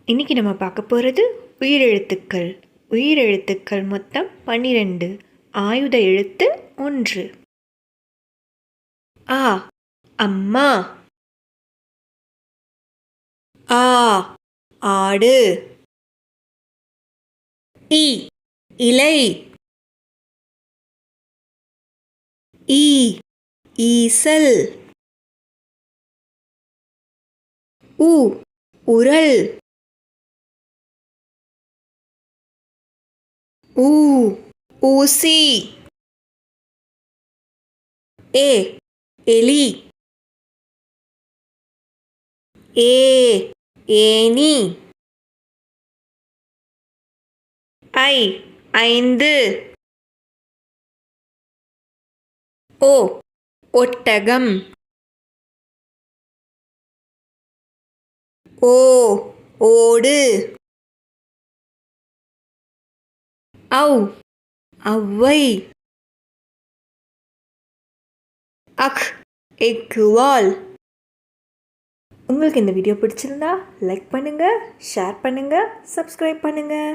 இன்னைக்கு நம்ம பார்க்க போகிறது உயிரெழுத்துக்கள். உயிரெழுத்துக்கள் மொத்தம் 12. ஆயுத எழுத்து 1. ஆ அம்மா. ஆ ஆடு. இ இலை. ஈ ஈசல். உ உரல். ஊ ஊசி. ஏ எலி. ஏ ஏனி. ஐ 5. ஓ ஒட்டகம். ஓ ஓடு. ஔ ஔவை. அக் எக்குவால். உங்களுக்கு இந்த வீடியோ பிடிச்சிருந்தா லைக் பண்ணுங்கள், ஷேர் பண்ணுங்கள், சப்ஸ்கிரைப் பண்ணுங்கள்.